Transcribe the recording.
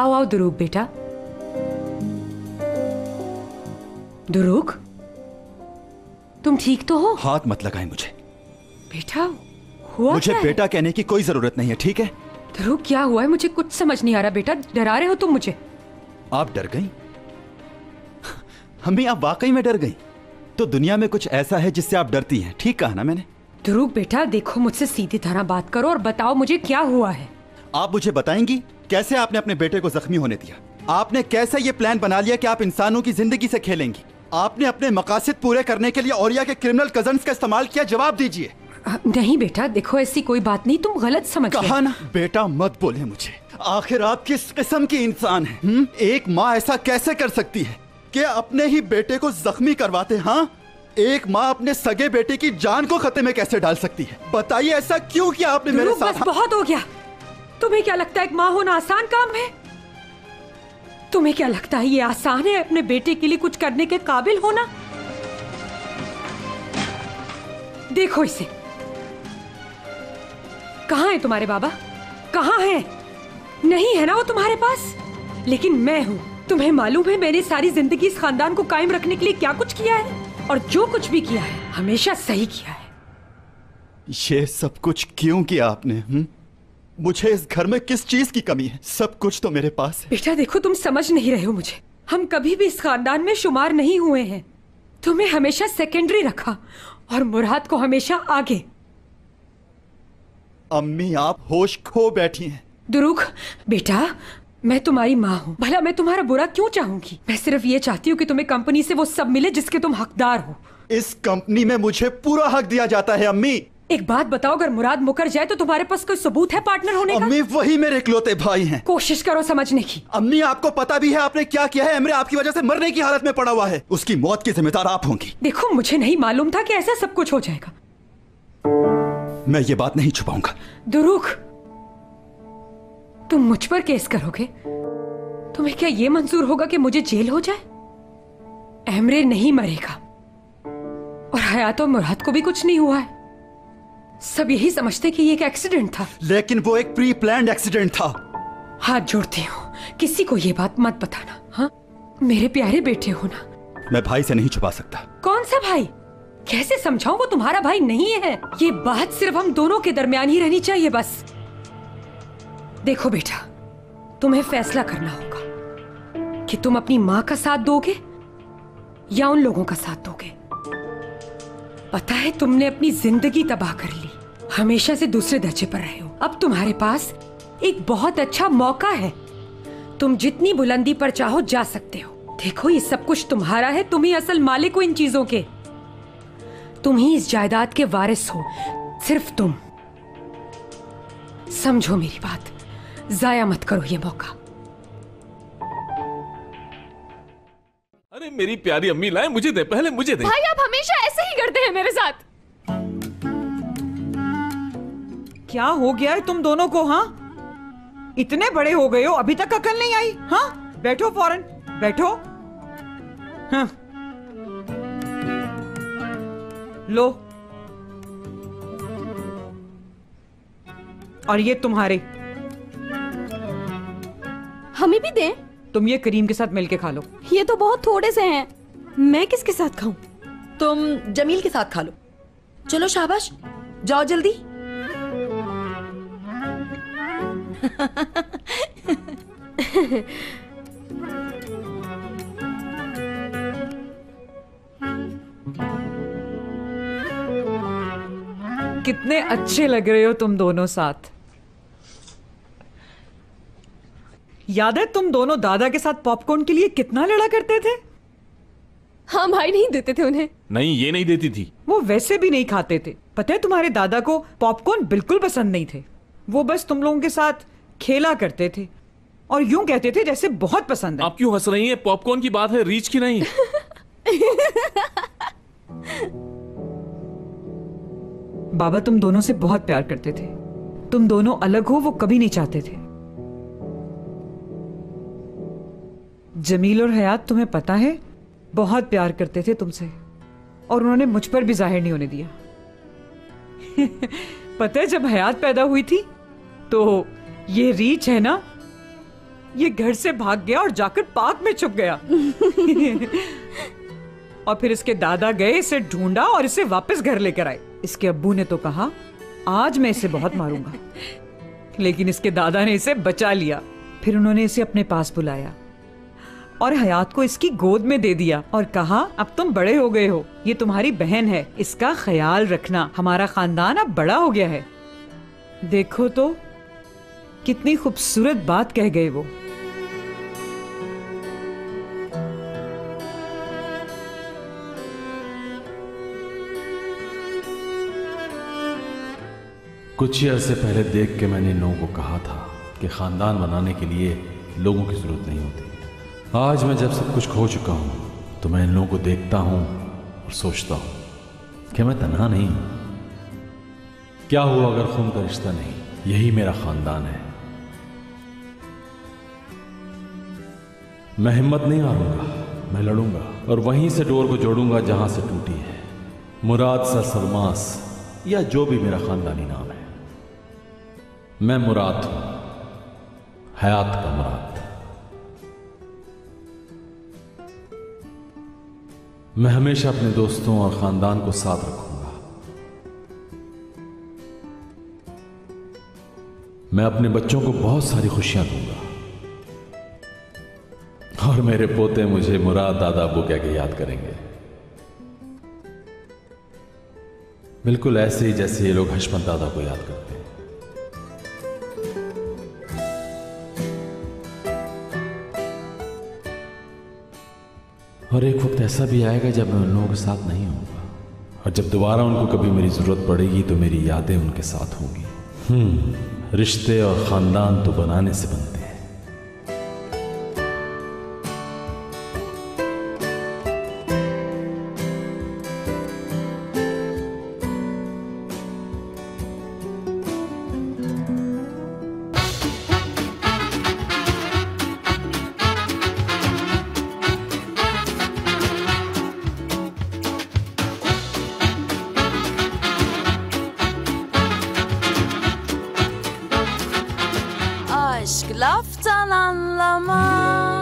आओ आओ दुरूक बेटा। दुरूक, तुम ठीक तो हो? हाथ मत लगाएं मुझे। बेटा हुआ मुझे क्या है? बेटा कहने की कोई जरूरत नहीं है, ठीक है? दुरूक क्या हुआ है? मुझे कुछ समझ नहीं आ रहा बेटा, डरा रहे हो तुम मुझे। आप डर गई? अम्मी आप वाकई में डर गई? तो दुनिया में कुछ ऐसा है जिससे आप डरती हैं, ठीक कहा ना मैंने? दुरूक बेटा देखो, मुझसे सीधी तरह बात करो और बताओ मुझे क्या हुआ है। आप मुझे बताएंगी कैसे आपने अपने बेटे को जख्मी होने दिया? आपने कैसे ये प्लान बना लिया कि आप इंसानों की जिंदगी से खेलेंगी? आपने अपने मकासद पूरे करने के लिए औरिया के क्रिमिनल कजन्स का इस्तेमाल किया, जवाब दीजिए। नहीं बेटा देखो, ऐसी कोई बात नहीं, तुम गलत समझ रहे। कहा ना बेटा मत बोले मुझे। आखिर आप किस किस्म की इंसान हैं? एक माँ ऐसा कैसे कर सकती है कि अपने ही बेटे को जख्मी करवाते? हाँ, एक माँ अपने सगे बेटे की जान को खतरे में कैसे डाल सकती है? बताइए ऐसा क्यों किया आपने मेरे साथ? बस बहुत हो गया। तुम्हें क्या लगता है एक माँ होना आसान काम है? तुम्हें क्या लगता है ये आसान है अपने बेटे के लिए कुछ करने के काबिल होना? देखो इसे, कहाँ है तुम्हारे बाबा? कहाँ है? नहीं है ना वो तुम्हारे पास? लेकिन मैं हूँ। तुम्हें मालूम है मैंने सारी जिंदगी इस खानदान को कायम रखने के लिए क्या कुछ किया है, और जो कुछ भी किया है हमेशा सही किया है। ये सब कुछ क्यों किया आपने? मुझे इस घर में किस चीज की कमी है? सब कुछ तो मेरे पास है। बेटा देखो, तुम समझ नहीं रहे हो मुझे। हम कभी भी इस खानदान में शुमार नहीं हुए हैं। तुम्हें हमेशा सेकेंडरी रखा और मुराद को हमेशा आगे। अम्मी आप होश खो बैठी हैं। दुरूक बेटा, मैं तुम्हारी माँ हूँ, भला मैं तुम्हारा बुरा क्यों चाहूंगी? मैं सिर्फ ये चाहती हूँ कि तुम्हें कंपनी से वो सब मिले जिसके तुम हकदार हो। इस कंपनी में मुझे पूरा हक दिया जाता है। अम्मी एक बात बताओ, अगर मुराद मुकर जाए तो तुम्हारे पास कोई सबूत है पार्टनर होने का? अम्मी वही मेरे इकलौते भाई हैं। कोशिश करो समझने की। अम्मी आपको पता भी है आपने क्या किया है? एमरे आपकी वजह से मरने की हालत में पड़ा हुआ है। उसकी मौत की जिम्मेदार आप होंगी। देखो मुझे नहीं मालूम था कि ऐसा सब कुछ हो जाएगा। मैं ये बात नहीं छुपाऊंगा। दुरूक, तुम मुझ पर केस करोगे? तुम्हें क्या ये मंजूर होगा कि मुझे जेल हो जाए? एमरे नहीं मरेगा और हयात और मुराद को भी कुछ नहीं हुआ है। सब यही समझते कि ये एक एक्सीडेंट था, लेकिन वो एक प्री प्लान्ड एक्सीडेंट था। हाथ जोड़ती हूँ, किसी को ये बात मत बताना। हाँ, मेरे प्यारे बेटे हो ना। मैं भाई से नहीं छुपा सकता। कौन सा भाई? कैसे समझाऊं? वो तुम्हारा भाई नहीं है। ये बात सिर्फ हम दोनों के दरमियान ही रहनी चाहिए बस। देखो बेटा, तुम्हें फैसला करना होगा कि तुम अपनी माँ का साथ दोगे या उन लोगों का साथ दोगे। पता है तुमने अपनी जिंदगी तबाह कर ली, हमेशा से दूसरे दर्जे पर रहे हो। अब तुम्हारे पास एक बहुत अच्छा मौका है, तुम जितनी बुलंदी पर चाहो जा सकते हो। देखो ये सब कुछ तुम्हारा है, तुम ही असल मालिक हो इन चीजों के। तुम ही इस जायदाद के वारिस हो, सिर्फ तुम। समझो मेरी बात, जाया मत करो ये मौका। अरे मेरी प्यारी अम्मी, लाए मुझे दे, पहले मुझे दे। भाई आप हमेशा ऐसे ही करते हैं मेरे साथ। क्या हो गया है तुम दोनों को? हाँ, इतने बड़े हो गए हो, अभी तक अकल नहीं आई? हाँ, बैठो फौरन बैठो। हाँ, लो, और ये तुम्हारे। हमें भी दें। तुम ये करीम के साथ मिलके खा लो। ये तो बहुत थोड़े से हैं। मैं किसके साथ खाऊं? तुम जमील के साथ खा लो। चलो शाबाश, जाओ जल्दी। कितने अच्छे लग रहे हो तुम दोनों साथ। याद है तुम दोनों दादा के साथ पॉपकॉर्न के लिए कितना लड़ा करते थे? हाँ भाई, नहीं देते थे उन्हें। नहीं, ये नहीं देती थी। वो वैसे भी नहीं खाते थे। पता है तुम्हारे दादा को पॉपकॉर्न बिल्कुल पसंद नहीं थे। वो बस तुम लोगों के साथ खेला करते थे और यूं कहते थे जैसे बहुत पसंद है। आप क्यों हंस रही हैं? पॉपकॉर्न की बात है, रीच की नहीं। बाबा तुम दोनों से बहुत प्यार करते थे। तुम दोनों अलग हो वो कभी नहीं चाहते थे। जमील और हयात तुम्हें पता है बहुत प्यार करते थे तुमसे, और उन्होंने मुझ पर भी जाहिर नहीं होने दिया। पता है जब हयात पैदा हुई थी तो ये रीच है ना, ये घर से भाग गया और जाकर पार्क में छुप गया। और फिर इसके दादा गए, इसे ढूंढा और इसे वापस घर लेकर आए। इसके अब्बू ने तो कहा आज मैं इसे बहुत मारूंगा, लेकिन इसके दादा ने इसे बचा लिया। फिर उन्होंने इसे अपने पास बुलाया और हयात को इसकी गोद में दे दिया और कहा अब तुम बड़े हो गए हो, ये तुम्हारी बहन है, इसका ख्याल रखना, हमारा खानदान अब बड़ा हो गया है। देखो तो कितनी खूबसूरत बात कह गए वो। कुछ ही अरसे पहले देख के मैंने इन लोगों को कहा था कि खानदान बनाने के लिए लोगों की जरूरत नहीं होती। आज मैं जब सब कुछ खो चुका हूं तो मैं इन लोगों को देखता हूं और सोचता हूं कि मैं तन्हा नहीं हूं। क्या हुआ अगर खून का रिश्ता नहीं, यही मेरा खानदान है। मैं हिम्मत नहीं हारूंगा, मैं लड़ूंगा और वहीं से डोर को जोड़ूंगा जहां से टूटी है। मुराद सर सलमास या जो भी मेरा खानदानी नाम है, मैं मुराद हूं, हयात का मुराद। मैं हमेशा अपने दोस्तों और खानदान को साथ रखूंगा। मैं अपने बच्चों को बहुत सारी खुशियां दूंगा और मेरे पोते मुझे मुराद दादा अब्बू कह के याद करेंगे, बिल्कुल ऐसे ही जैसे ये लोग हशमत दादा को याद करते हैं। और एक वक्त ऐसा भी आएगा जब मैं उन लोगों के साथ नहीं होऊंगा, और जब दोबारा उनको कभी मेरी जरूरत पड़ेगी तो मेरी यादें उनके साथ होंगी। रिश्ते और खानदान तो बनाने से बनते हैं। Aşk laftan anlamaz.